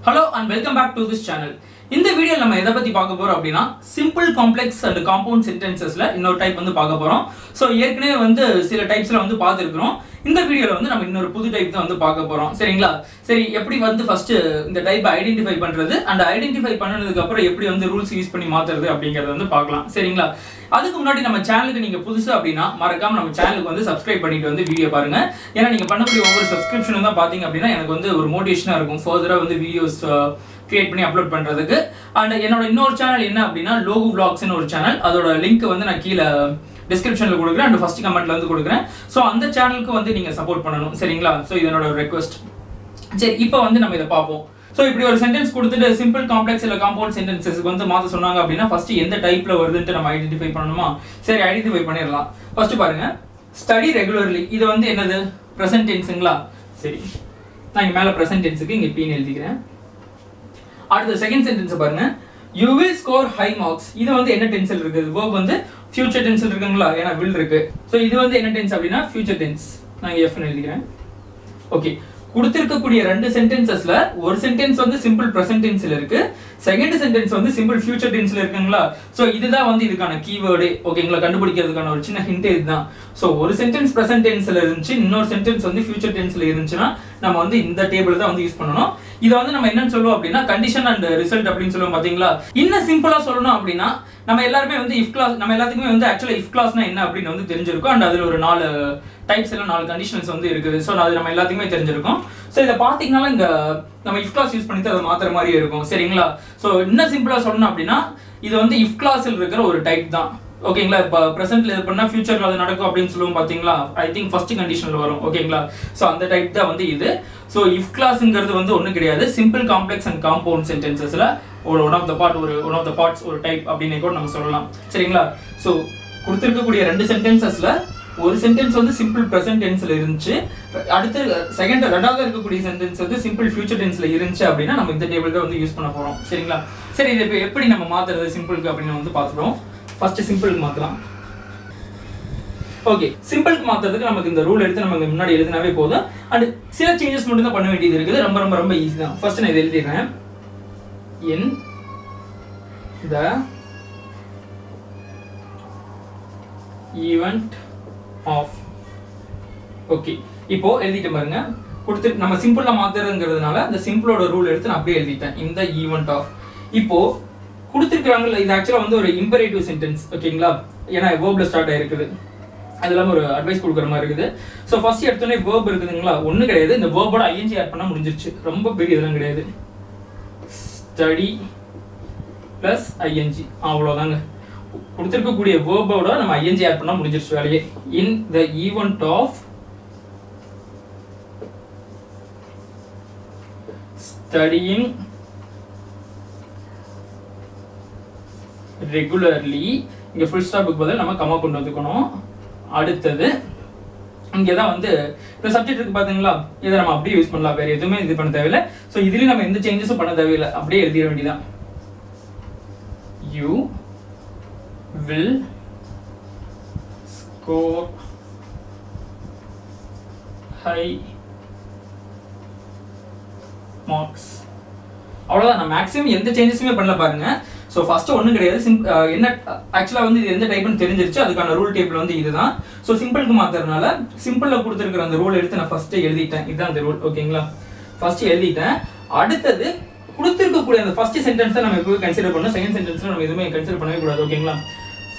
Hello and welcome back to this channel. In the video நம்ம எதை பத்தி பார்க்க போறோம் அப்படினா simple complex and compound sentencesல இன்னொரு டைப் வந்து பார்க்க போறோம். சோ ஏற்கனவே வந்து சில டைப்ஸ்ல வந்து பார்த்திருக்கிறோம். இந்த வீடியோல வந்து நம்ம இன்னொரு புது டைப் தான் வந்து பார்க்க போறோம். சரிங்களா? சரி எப்படி வந்து ஃபர்ஸ்ட் இந்த டைப் ஐடென்டிஃபை பண்றது and ஐடென்டிஃபை பண்ணனதுக்கு அப்புறம் எப்படி வந்து ரூல்ஸ் யூஸ் பண்ணி மாத்துறது அப்படிங்கறத வந்து பார்க்கலாம். சரிங்களா? அதுக்கு முன்னாடி நம்ம சேனலுக்கு நீங்க புதுசு அப்படினா மறக்காம நம்ம சேனலுக்கு வந்து Subscribe பண்ணிட்டு வந்து வீடியோ பாருங்க. ஏன்னா நீங்க பண்ணக்கூடிய ஒவ்வொரு சப்ஸ்கிரிப்ஷனும் தான் பாத்தீங்க அப்படினா எனக்கு வந்து ஒரு மோட்டிவேஷனா இருக்கும். ஃபர்தரா வந்து வீடியோஸ் கிரியேட் பண்ணி அப்லோட் பண்றதுக்கு. அண்ட் என்னோட இன்னொரு சேனல் என்ன அப்படினா லோகு vlogs ன்னு ஒரு சேனல். அதோட லிங்க் வந்து நான் கீழ டிஸ்கிரிப்ஷன்ல கொடுக்குறேன் and ஃபர்ஸ்ட் கமெண்ட்ல வந்து கொடுக்குறேன். சோ அந்த சேனலுக்கு வந்து நீங்க சப்போர்ட் பண்ணனும். சரிங்களா? சோ இது என்னோட ரெக்வெஸ்ட். சரி இப்போ வந்து நம்ம இத பாப்போம். சோ இப்படி ஒரு சென்டென்ஸ் கொடுத்துட்டு சிம்பிள் காம்ப்ளெக்ஸ் இல்ல காம்பவுண்ட் சென்டென்சஸ்க்கு வந்து மாத்த சொன்னாங்க அப்படினா ஃபர்ஸ்ட் எந்த டைப்ல வருதுன்னு நம்ம ஐடென்டிஃபை பண்ணனுமா? சரி ஐடென்டிஃபை பண்ணிரலாம். ஃபர்ஸ்ட் பாருங்க ஸ்டடி ரெகுலர்லி. இது வந்து என்னது? பிரசன்ட் டென்ஸ்ங்களா? சரி நான் இங்க மேல பிரசன்ட் டென்ஸ்க்கு இங்க p ன்னு எழுதிக்கிறேன். அடுத்த செகண்ட் சென்டென்ஸ் பாருங்க you will score high marks. இது வந்து என்ன டென்ஸ்ல இருக்கு? verb வந்து future tenseல இருக்குங்களா? ஏனா will இருக்கு. சோ இது வந்து என்ன டென்ஸ் அப்படினா future tense. நான் f ன்னு எழுதிக்கிறேன். ஓகே கொடுத்திருக்கக்கூடிய ரெண்டு சென்டென்சஸ்ல ஒரு சென்டென்ஸ் வந்து சிம்பிள் பிரசன்ட் டென்ஸ்ல இருக்கு, செகண்ட் சென்டென்ஸ் வந்து சிம்பிள் ஃபியூச்சர் டென்ஸ்ல இருக்குங்களா? சோ இதுதான் வந்து இதுக்கான கீவேர்ட். ஓகேங்களா? கண்டுபிடிக்கிறதுக்கான ஒரு சின்ன ஹிண்ட் இதுதான். சோ ஒரு சென்டென்ஸ் பிரசன்ட் டென்ஸ்ல இருந்துச்சு, இன்னொரு சென்டென்ஸ் வந்து ஃபியூச்சர் டென்ஸ்ல இருந்துச்சுனா நம்ம வந்து இந்த டேபிள் தான் வந்து யூஸ் பண்ணனும். இத வந்து நம்ம என்னன்னு சொல்லுவோம் அப்படினா கண்டிஷன் அண்ட் ரிசல்ட் அப்படினு சொல்லுவோம் பாத்தீங்களா? இன்னும் சிம்பிளா சொல்லணும் அப்படினா நம்ம எல்லாரும் வந்து if clause நம்ம எல்லாத்துக்குமே வந்து एक्चुअली if clauseனா என்ன அப்படினு வந்து தெரிஞ்சிருக்கும். and அதுல ஒரு 4 டைப்ஸ் எல்லாம் 4 கண்டிஷன்ஸ் வந்து இருக்குது. சோ அது நம்ம எல்லாத்துக்குமே தெரிஞ்சிருக்கும். சோ இத பாத்தீங்கனால இங்க நம்ம if clause யூஸ் பண்ணிட்டு அத மாத்துற மாதிரி இருக்கும். சரிங்களா? சோ இன்னும் சிம்பிளா சொல்லணும் அப்படினா இது வந்து if clauseல இருக்கிற ஒரு டைப் தான். ஓகேங்களா? இப்ப பிரசன்ட்ல இது பண்ணா ஃபியூச்சர்ல அது நடக்கும் அப்படினு சொல்லுவோம் பாத்தீங்களா? ஐ திங்க் ஃபர்ஸ்ட் கண்டிஷன்ல வரும். ஓகேங்களா? சோ அந்த டைப் தான் வந்து இது. சோ if clauseங்கிறது வந்து ஒண்ணு கிடையாது. சிம்பிள் காம்ப்ளெக்ஸ் அண்ட் காம்பவுண்ட் சென்டென்சஸ்ல ஒரு ஒன் ஆஃப் தி பார்ட்ஸ் ஒரு டைப் அப்படினே கூட நம்ம சொல்லலாம். சரிங்களா? சோ கொடுத்திருக்கக்கூடிய ரெண்டு சென்டென்சஸ்ல ஒரு சென்டென்ஸ் வந்து சிம்பிள் பிரசன்ட் டென்ஸ்ல இருந்துச்சு, அடுத்து ரெண்டாவது இருக்கக்கூடிய சென்டென்ஸ் வந்து சிம்பிள் ஃபியூச்சர் டென்ஸ்ல இருந்துச்சு அப்படினா நம்ம இந்த டேபிள் தான் வந்து யூஸ் பண்ண போறோம். சரிங்களா? சரி இத எப்படி நம்ம மாத்துறது சிம்பிளுக்கு அப்படினு வந்து பாத்துறோம். ஃபர்ஸ்ட் சிம்பிளுக்கு மாத்தலாம். ஓகே சிம்பிளுக்கு மாத்துறதுக்கு நமக்கு இந்த ரூல் எடுத்து நம்ம முன்னாடி எழுதினாவே போதும். and சில சேஞ்சஸ் மட்டும் தான் பண்ண வேண்டியது இருக்குது. ரொம்ப ரொம்ப ரொம்ப ஈஸி தான். ஃபர்ஸ்ட் நான் இத எழுதிறேன். in the event of okay இப்போ எழுதிட்டு பாருங்க. கொடுத்து நம்ம சிம்பிளா மாத்துறதுங்கிறதுனால அந்த சிம்பிளோட ரூல் எடுத்து நான் அப்படியே எழுதிட்டேன். in the event of. இப்போ கொடுத்திருக்காங்கல இது एक्चुअली வந்து ஒரு இம்பரேட்டிவ் சென்டென்ஸ். ஓகேங்களா? ஏனா வெர்ப்ல ஸ்டார்ட் ஆயிருக்குது. அதெல்லாம் ஒரு அட்வைஸ் கொடுக்குற மாதிரி இருக்குது. சோ ஃபர்ஸ்ட் எடுத்தோனே verb இருக்குதுங்களா? ஒண்ணு கிடையாது. இந்த verb-ஓட ing ஆட் பண்ணா முடிஞ்சிருச்சு. ரொம்ப பெரிய இதெல்லாம் கிடையாது. study plus ing அவ்வளவுதாங்க. கொடுத்திருக்கக்கூடிய verb-ஓட நம்ம ing ஆட் பண்ணா முடிஞ்சிருச்சு வேலையே. in the event of studying regularly. இங்க full stop-க்கு பதிலா நம்ம கமா கொண்டு வந்துக்கணும். அடுத்தது இங்க தான் வந்து இந்த சப்ஜெக்ட் இருக்கு பாத்தீங்களா? இத நம்ம அப்படியே யூஸ் பண்ணலாம். வேற எதுவுமே இது பண்ண தேவையில்லை. சோ இதுல நம்ம எந்த சேஞ்சஸும் பண்ண தேவையில்லை. அப்படியே எழுதிர வேண்டியதான். you will score high marks. அவ்வளவுதான். நான் மேக்ஸிமம் எந்த சேஞ்சஸுமே பண்ணல பாருங்க. சோ ஃபர்ஸ்ட் ஒண்ணும் கிடையாது. என்ன एक्चुअली வந்து இது எந்த டைப்னு தெரிஞ்சிருச்சு. அதுக்கான ரூல் டேபிள் வந்து இதுதான். சோ சிம்பிளுக்கு மாத்துறதுனால சிம்பிள்ல கொடுத்திருக்கிற அந்த ரூல் எடுத்து நான் ஃபர்ஸ்ட் எழுதிட்டேன். இதுதான் அந்த ரூல். ஓகேங்களா? ஃபர்ஸ்ட் எழுதிட்டேன். அடுத்தது கொடுத்திருக்கக்கூடிய அந்த ஃபர்ஸ்ட் சென்டென்ஸை நம்ம எப்பவும் கன்சிடர் பண்ணணும். செகண்ட் சென்டென்ஸ்ல நம்ம எதுவுமே கன்சிடர் பண்ணவே கூடாது. ஓகேங்களா?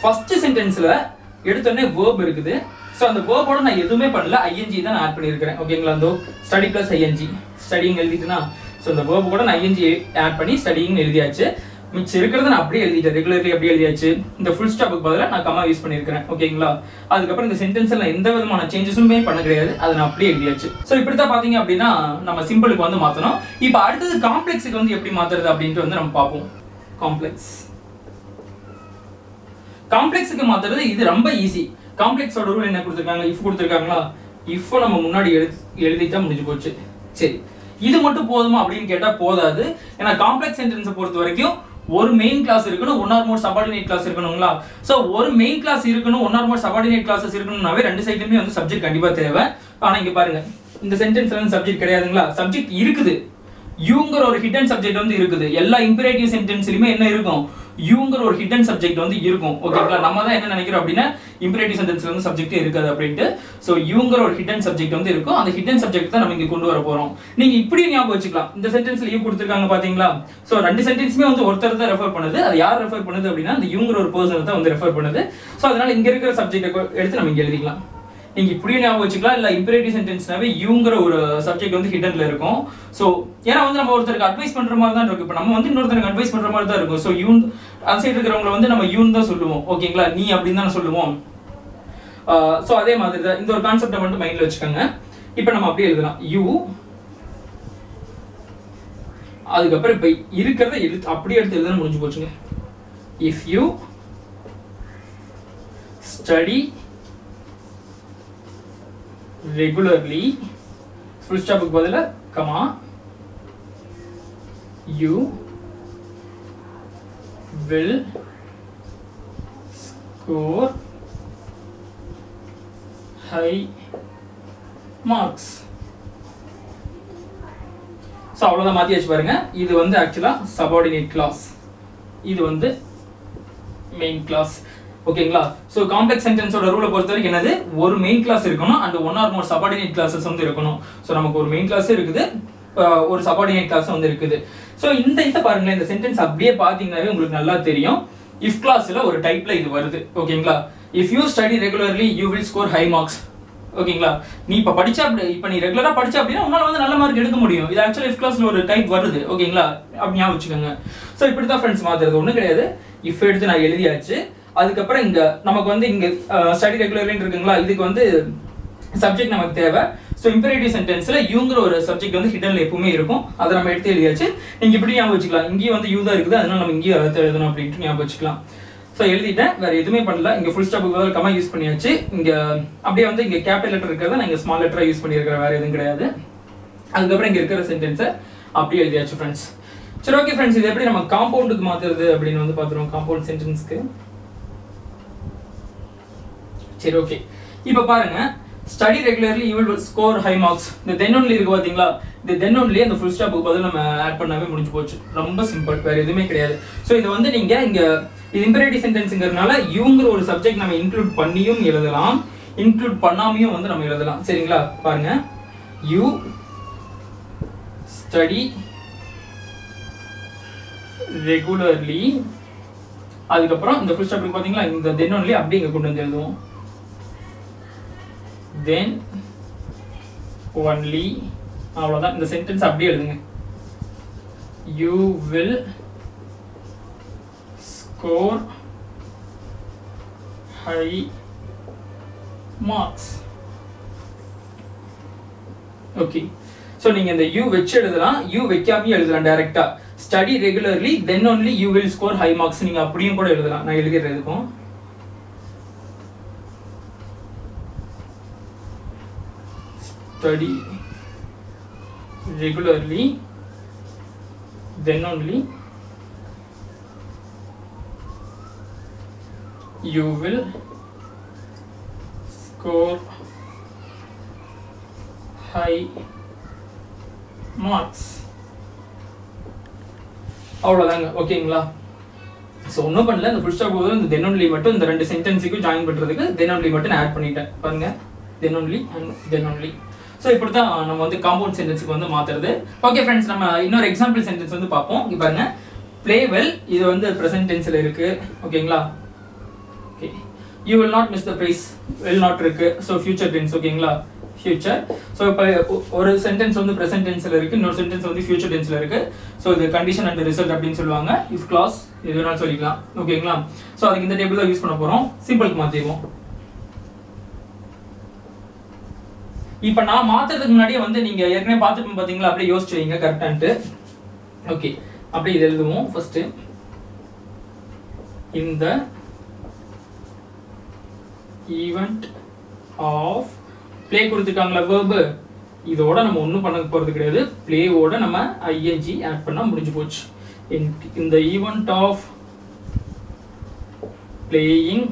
ஃபர்ஸ்ட் சென்டென்ஸ்ல எடுத்தோனே verb இருக்குது. சோ அந்த verb-ஓட நான் எதுவுமே பண்ணல. ing தான் நான் ஆட் பண்ணியிருக்கேன். ஓகேங்களா? அந்த study plus ing ஸ்டடிங் எழுதிட்டேனா? சோ அந்த verb கூட நான் ing ஆட் பண்ணி ஸ்டடிங் எழுதியாச்சு. மிச்சம் இருக்கிறத நான் அப்படியே எழுதிட்டேன். ரெகுலர்லி அப்படியே எழுதியாச்சு. இந்த ஃபுல் ஸ்டாப்க்கு பதிலா நான் கமா யூஸ் பண்ணியிருக்கேன். ஓகேங்களா? அதுக்கப்புறம் இந்த சென்டென்ஸ்ல எந்த விதமான சேஞ்சஸுமே பண்ண கிடையாது. அதை நான் அப்படியே எழுதியாச்சு. சோ இப்படி தான் பாத்தீங்க அப்படின்னா நம்ம சிம்பிளுக்கு வந்து மாத்தணும். இப்போ அடுத்தது காம்ப்ளெக்ஸுக்கு வந்து எப்படி மாத்துறது அப்படின்ட்டு வந்து நம்ம பார்ப்போம். காம்ப்ளெக்ஸுக்கு மாத்துறது இது ரொம்ப ஈஸி. காம்ப்ளெக்ஸோட ரூல் என்ன கொடுத்திருக்காங்க? if கொடுத்திருக்காங்களா? if நம்ம முன்னாடி எழுதிட்டா முடிஞ்சு போச்சு. சரி இது மட்டும் போதுமா அப்படின்னு கேட்டா போதாது. ஏன்னா காம்ப்ளெக்ஸ் சென்டென்ஸை பொறுத்த வரைக்கும் ஒரு மெயின் கிளாஸ் இருக்கணும், one or more subordinate clause இருக்கணுங்களா? So ஒரு மெயின் கிளாஸ் இருக்கணும், one or more subordinate classes இருக்கணும்னாவே ரெண்டு சைடுலயுமே வந்து சப்ஜெக்ட் கண்டிப்பா தேவை. ஆனா இங்க பாருங்க இந்த சென்டென்ஸ்ல வந்து சப்ஜெக்ட் கிடையாதுங்களா? சப்ஜெக்ட் இருக்குது. யூங்கிற ஒரு ஹிடன் சப்ஜெக்ட் வந்து இருக்குது. எல்லா இம்பரேட்டிவ் சென்டென்ஸ்லயுமே என்ன இருக்கும், யூங்கிற ஒரு ஹிடன் சப்ஜெக்ட் வந்து இருக்கும். ஓகேங்களா, நம்ம தான் என்ன நினைக்கிறோம் அப்படின்னா இம்பரேட்டிவ் சென்டென்ஸ்ல வந்து சப்ஜெக்டே இருக்காது அப்படின்ட்டு. ஸோ யூங்கிற ஒரு ஹிடன் சப்ஜெக்ட் வந்து இருக்கும். அந்த ஹிடன் சப்ஜெக்ட் தான் நம்ம இங்க கொண்டு வர போறோம். நீங்க இப்படி ஞாபகம் வச்சுக்கலாம். இந்த சென்டென்ஸ்ல யூ கொடுத்துருக்காங்க பாத்தீங்களா. ஸோ ரெண்டு சென்டென்ஸுமே வந்து ஒருத்தர் தான் ரெஃபர் பண்ணுது. அது யார் ரெஃபர் பண்ணுது அப்படின்னா அந்த யூங்கிற ஒரு பர்சன் தான் வந்து ரெஃபர் பண்ணுது. ஸோ அதனால இங்க இருக்கிற சப்ஜெக்ட் எடுத்து நம்ம இங்க எழுதிக்கலாம். நீங்க இப்படியும் ஞாபகம் வச்சுக்கலாம். இல்ல இம்பரேட்டிவ் சென்டென்ஸ்னாவே யூங்கிற ஒரு சப்ஜெக்ட் வந்து ஹிடன்ல இருக்கும். சோ ஏன்னா வந்து நம்ம ஒருத்தருக்கு அட்வைஸ் பண்ற மாதிரி தான் இருக்கு. இப்போ நம்ம வந்து இன்னொருத்தருக்கு அட்வைஸ் பண்ற மாதிரி தான் இருக்கும். சோ யூன் அந்த சைடு இருக்கிறவங்களை வந்து நம்ம யூன் தான் சொல்லுவோம். ஓகேங்களா, நீ அப்படின்னு தான் சொல்லுவோம். சோ அதே மாதிரி தான் இந்த ஒரு கான்செப்டை மட்டும் மைண்ட்ல வச்சுக்கோங்க. இப்போ நம்ம அப்படியே எழுதலாம் யூ, அதுக்கப்புறம் இப்ப இருக்கிறத அப்படியே எடுத்து எழுத முடிஞ்சு போச்சுங்க. If you study regularly, full stop க்கு பதிலா comma, you will score high marks. So அவ்வளவுதான் மாத்தியாச்சு பாருங்க. இது வந்து ஆக்சுவலா subordinate clause, இது வந்து main clause. ஓகேங்களா, சோ காம்ப்ளெக்ஸ் சென்டென்ஸோட ரூலை பொறுத்த வரைக்கும் என்னது, ஒரு மெயின் கிளாஸ் இருக்கணும் and one or more subordinate clauses வந்து இருக்கணும். சோ நமக்கு ஒரு மெயின் கிளாஸ் இருக்குது, ஒரு சபார்டினேட் கிளாஸ் வந்து இருக்குது. சோ இந்த பாருங்களேன், இந்த சென்டென்ஸ் அப்படியே பாத்தீங்கன்னாவே உங்களுக்கு நல்லா தெரியும். இஃப் கிளாஸ்ல ஒரு டைப்ல இது வருது. ஓகேங்களா, if you study regularly you will score high marks. ஓகேங்களா, நீ இப்ப படிச்சா இப்ப நீ ரெகுலரா படிச்ச அப்படின்னா உன்னால வந்து நல்ல மார்க் எடுக்க முடியும். இது ஆக்சுவலா இஃப் கிளாஸ்ல ஒரு டைப் வருது. ஓகேங்களா, அப்படி ஞாபகம் வச்சுக்கோங்க. சோ இப்படிதான் ஃப்ரெண்ட்ஸ் மாத்துறது, ஒண்ணு கிடையாது. இஃப் எடுத்து நான் எழுதியாச்சு. அதுக்கப்புறம் இங்க நமக்கு வந்து இங்க ஸ்டடி ரெகுலர்லி இருக்குங்களா, இதுக்கு வந்து சப்ஜெக்ட் நமக்கு தேவை. ஸோ இம்பரேட்டிவ் சென்டென்ஸ்ல யூங்கிற ஒரு சப்ஜெக்ட் வந்து ஹிடன்ல எப்பவுமே இருக்கும். அதை நம்ம எடுத்து எழுதியாச்சு. நீங்க இப்படி ஞாபகம் வச்சுக்கலாம். இங்கேயும் வந்து யூ தான் இருக்குது, அதனால நம்ம இங்கேயும் அதை எழுதணும் அப்படின்ட்டு ஞாபகம் வச்சுக்கலாம். ஸோ எழுதிட்டேன், வேற எதுவுமே பண்ணல. இங்க ஃபுல் ஸ்டாப்புக்கு பதில் கமா யூஸ் பண்ணியாச்சு. இங்க அப்படியே வந்து இங்க கேபிட்டல் லெட்டர் இருக்கிறத நான் இங்க ஸ்மால் லெட்டரா யூஸ் பண்ணியிருக்கிறேன், வேற எதுவும் கிடையாது. அதுக்கப்புறம் இங்க இருக்கிற சென்டென்ஸை அப்படியே எழுதியாச்சு ஃப்ரெண்ட்ஸ். சரி ஓகே ஃப்ரெண்ட்ஸ், இது எப்படி நம்ம காம்பவுண்டுக்கு மாத்துறது அப்படின்னு வந்து பாத்துருவோம். காம்பவுண்ட் சென்டென்ஸ்க்கு சரி ஓகே. இப்போ பாருங்க, study regularly you will score high marks. இந்த தென் ஒன்லி இருக்கு பாத்தீங்களா, இந்த தென் ஒன்லி அந்த ஃபுல் ஸ்டாப்புக்கு பதில் நம்ம ஆட் பண்ணாவே முடிஞ்சு போச்சு. ரொம்ப சிம்பிள், வேற எதுவுமே கிடையாது. ஸோ இது வந்து நீங்க இங்க இது இம்பரேட்டிவ் சென்டென்ஸ்ங்கிறதுனால யூங்கிற ஒரு சப்ஜெக்ட் நம்ம இன்க்ளூட் பண்ணியும் எழுதலாம், இன்க்ளூட் பண்ணாமையும் வந்து நம்ம எழுதலாம். சரிங்களா, பாருங்க, யூ ஸ்டடி ரெகுலர்லி, அதுக்கப்புறம் இந்த ஃபுல் ஸ்டாப் பாத்தீங்களா, இந்த தென் ஒன்லி அப்படியே இங்க கொண்டு வந்து எழுதுவோம். then only, அவ்வளவுதான். இந்த சென்டென்ஸ் அப்படியே எழுதுங்க. you will score high marks. Okay, so நீங்க இந்த you வெச்சு எழுதலாம், you வைக்காமயே எழுதலாம் டைரக்டா. study regularly then only you will score high marks நீங்க அப்படியும் கூட எழுதலாம். நான் எழுதிறேன் இதுக்கும். study regularly then only you will score high marks. அவ்வளவுதாங்க. ஓகேங்களா, சோ ஒன்னும் பண்ணல. இந்த ஃபுல் ஸ்டாப் போதும், இந்த then only மட்டும் இந்த ரெண்டு சென்டென்ஸுக்கு ஜாயின் பண்றதுக்கு then only மட்டும் நான் ஆட் பண்ணிட்டேன். பாருங்க, then only and then only. So இப்படி தான் நம்ம வந்து காம்பவுண்ட் சென்டென்ஸ்க்கு வந்து மாத்துறது. ஓகே ஃப்ரெண்ட்ஸ், நம்ம இன்னொரு எக்ஸாம்பிள் சென்டென்ஸ் வந்து பார்ப்போம். இங்க பாருங்க, play well, இது வந்து பிரசன்ட் டென்ஸ்ல இருக்கு. ஓகேங்களா, okay, you will not miss the prize, will not இருக்கு. So future tense. ஓகேங்களா, ஃபியூச்சர். சோ இப்போ ஒரு சென்டென்ஸ் வந்து பிரசன்ட் டென்ஸ்ல இருக்கு, இன்னொரு சென்டென்ஸ் வந்து ஃபியூச்சர் டென்ஸ்ல இருக்கு. சோ இது கண்டிஷன் அண்ட் ரிசல்ட் அப்படின்னு சொல்லுவாங்க. இஃப் கிளாஸ் எது வேணாலும் சொல்லிக்கலாம். ஓகேங்களா, சோ அதுக்கு இந்த டேபிள் தான் யூஸ் பண்ண போறோம். சிம்பிளுக்கு மாத்திடுவோம். இப்போ நான் மாத்துறதுக்கு முன்னாடியே வந்து நீங்க ஏற்கனவே பார்த்துட்டு பாத்தீங்களா, அப்படியே யோசிச்சு வைங்க கரெக்டான்ட்டு. ஓகே, அப்படியே இது எழுதுவோம். ஃபர்ஸ்ட் இந்த ஈவென்ட் ஆஃப் ப்ளே கொடுத்துருக்காங்களா verb, இதோட நம்ம ஒன்றும் பண்ண போறது கிடையாது. பிளேவோட நம்ம ing ஆட் பண்ணா முடிஞ்சு போச்சு. இந்த event of playing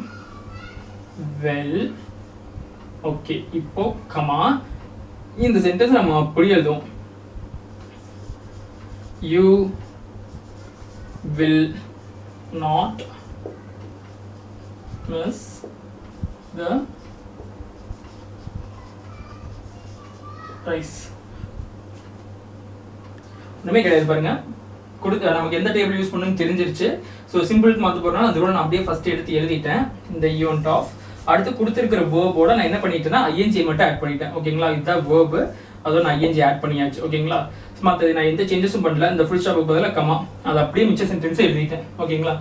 well. Okay, இப்போ கமா இந்த சென்டென்ஸ் நம்ம அப்படியே எழுதுவோம். you will not miss the price. ஒண்ணுமே கிடையாது பாருங்க. கொடுத்து நமக்கு எந்த டேபிள் யூஸ் பண்ணணும்னு தெரிஞ்சிருச்சு. ஸோ சிம்பிளுக்கு மாற்ற போகிறோம். அது கூட நான் அப்படியே ஃபர்ஸ்ட் எடுத்து எழுதிட்டேன். இந்த ஈவெண்ட் ஆஃப் அடுத்து கொடுத்துருக்கிற வேர்போட நான் என்ன பண்ணிட்டேன்னா ஐஎன்ஜி மட்டும் ஆட் பண்ணிட்டேன். ஓகேங்களா, இதுதான் வேர்பு. அதோட நான் ஐஎன்ஜி ஆட் பண்ணியாச்சு. ஓகேங்களா, மற்றது நான் எந்த சேஞ்சஸும் பண்ணல. இந்த ஃபுல் ஸ்டாப்புக்கு பதிலாக கமா அதை அப்படியே மிச்ச சென்டென்ஸை எழுதிட்டேன். ஓகேங்களா.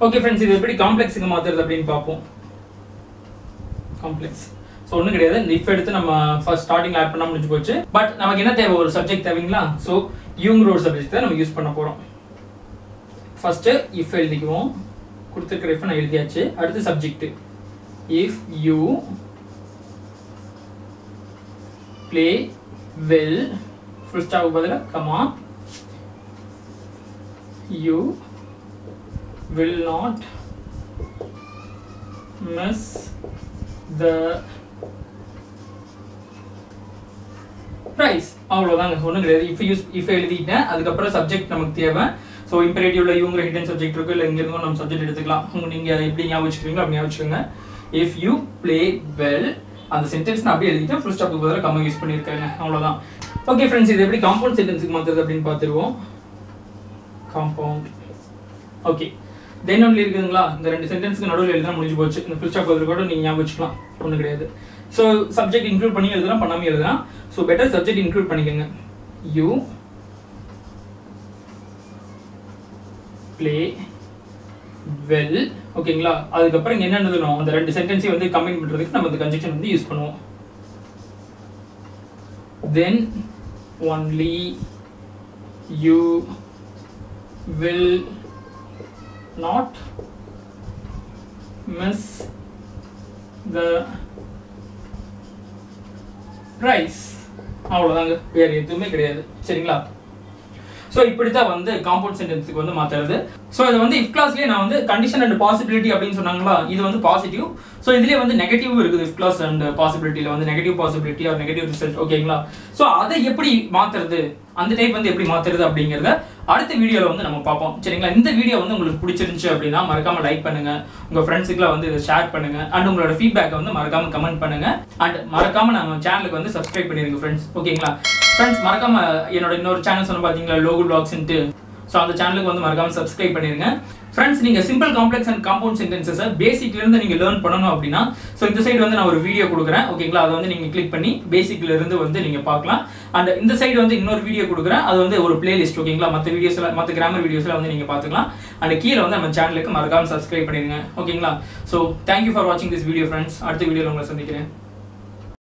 ஓகே ஃப்ரெண்ட்ஸ், இது எப்படி காம்ப்ளெக்ஸுக்கு மாற்றுறது அப்படின்னு பார்ப்போம். காம்ப்ளெக்ஸ் ஸோ ஒன்றும் கிடையாது. இந்த இஃப் எடுத்து நம்ம ஃபர்ஸ்ட் ஸ்டார்டிங் ஆட் பண்ணால் முடிஞ்சு போச்சு. பட் நமக்கு என்ன தேவை, ஒரு சப்ஜெக்ட் தேவைங்களா. ஸோ யூங்கிற ஒரு சப்ஜெக்ட் தான் நம்ம யூஸ் பண்ண போகிறோம். ஃபர்ஸ்ட்டு இஃப் எழுதிக்குவோம். கொடுத்துருக்கிற இஃப் நான் எழுதியாச்சு. அடுத்து subject if you play well full stop பதிலாக comma you will not miss the price. அவ்வளோதாங்க, ஒன்றும் கிடையாது. இஃப் எழுதிட்டேன். அதுக்கப்புறம் சப்ஜெக்ட் நமக்கு தேவை. ஸோ இம்பரேட்டிவ்ல யூங்கிற ஹிடன் சப்ஜெக்ட் இருக்கு. இல்லை இங்கே இருந்தும் நம்ம சப்ஜெக்ட் எடுத்துக்கலாம். நீங்கள் எப்படி ஞாபகம் வச்சுக்கிறீங்களோ அப்படி ஞாபகம் வச்சுக்கோங்க. இஃப் யூ ப்ளே வெல் அந்த சென்டென்ஸ் நான் அப்படியே எழுதிட்டேன். ஃபுல் ஸ்டாப்புக்கு பதிலாக கம்மா யூஸ் பண்ணியிருக்காங்க. அவ்வளோதான். ஓகே ஃப்ரெண்ட்ஸ், இது எப்படி காம்பவுண்ட் சென்டென்ஸுக்கு மாற்றுறது அப்படின்னு பார்த்துருவோம். காம்பவுண்ட் ஓகே தென் ஒன்லி இருக்குதுங்களா. இந்த ரெண்டு சென்டென்ஸ்க்கு நடுவில் எழுதினா முடிஞ்சு போச்சு. இந்த ஃபுல் ஸ்டாப் பதில் கூட நீங்கள் ஞாபகம் வச்சுக்கலாம். ஒன்றும் கிடையாது. ஸோ சப்ஜெக்ட் இன்க்ளூட் பண்ணி எழுதலாம், பண்ணாமல் எழுதலாம். ஸோ பெட்டர் சப்ஜெக்ட் இன்க்ளூட் பண்ணிக்கோங்க. You play well. ஓகேங்களா, அதுக்கப்புறம் இங்கே என்ன எழுதணும், அந்த ரெண்டு சென்டென்ஸையும் வந்து கம்பைன் பண்ணுறதுக்கு நம்ம இந்த கன்ஜெக்ஷன் வந்து யூஸ் பண்ணுவோம். Then only you will not miss the price. அவ்வளோதாங்க, வேறு எதுவுமே கிடையாது. சரிங்களா. ஸோ இப்படி தான் வந்து காம்பவுண்ட் சென்டென்ஸுக்கு வந்து மாற்றுறது. ஸோ இது வந்து இஃப் கிளாஸ்லேயே நான் வந்து கண்டிஷன் அண்ட் பாசிபிலிட்டி அப்படின்னு சொன்னாங்களா, இது வந்து பாசிட்டிவ். ஸோ இதுலேயே வந்து நெகட்டிவ் இருக்குது. இஃப் கிளாஸ் அண்ட் பாசிபிலிட்டியில் வந்து negative possibility or negative result. ஓகேங்களா. ஸோ அதை எப்படி மாற்றுறது, அந்த டைப் வந்து எப்படி மாற்றுறது அப்படிங்கிறத அடுத்த வீடியோவில் வந்து நம்ம பார்ப்போம். சரிங்களா. இந்த வீடியோ வந்து உங்களுக்கு பிடிச்சிருந்துச்சு அப்படின்னா மறக்காம லைக் பண்ணுங்க. உங்க ஃப்ரெண்ட்ஸுக்குலாம் வந்து இதை ஷேர் பண்ணுங்க. அண்ட் உங்களோட ஃபீட்பேக்கை வந்து மறக்காம கமெண்ட் பண்ணுங்க. அண்ட் மறக்காம நம்ம சேனலுக்கு வந்து சப்ஸ்கிரைப் பண்ணிருங்க ஃப்ரெண்ட்ஸ். ஓகேங்களா. ஃப்ரெண்ட்ஸ் மறக்காம என்னோட இன்னொரு சேனல் சொன்ன பார்த்தீங்களா, லோகோ பிளாக்ஸ்ன்ட்டு. ஸோ அந்த சேனலுக்கு வந்து மறக்காம சப்ஸ்கிரைப் பண்ணிருங்க. ஃப்ரெண்ட்ஸ், நீங்கள் சிம்பிள் காம்ப்ளெக்ஸ் அண்ட் காம்பவுண்ட் சென்டென்சஸை பேசிக்லேருந்து நீங்கள் லேர்ன் பண்ணணும் அப்படின்னா ஸோ இந்த சைடு வந்து நான் ஒரு வீடியோ கொடுக்குறேன். ஓகேங்களா, அதை வந்து நீங்கள் கிளிக் பண்ணி பேசிக்லேருந்து வந்து நீங்கள் பார்க்கலாம். அண்ட் இந்த சைடு வந்து இன்னொரு வீடியோ கொடுக்குறேன். அது வந்து ஒரு பிளேலிஸ்ட். ஓகேங்களா, மற்ற வீடியோஸில் மற்ற கிராமர் வீடியோஸில் வந்து நீங்கள் பார்த்துக்கலாம். அண்ட் கீழே வந்து நம்ம சேனலுக்கு மறக்காம சப்ஸ்கிரைப் பண்ணிடுங்க. ஓகேங்களா. ஸோ தேங்க்யூ ஃபார் வாட்சிங் திஸ் வீடியோ ஃப்ரெண்ட்ஸ். அடுத்த வீடியோவில் உங்களை சந்திக்கிறேன்.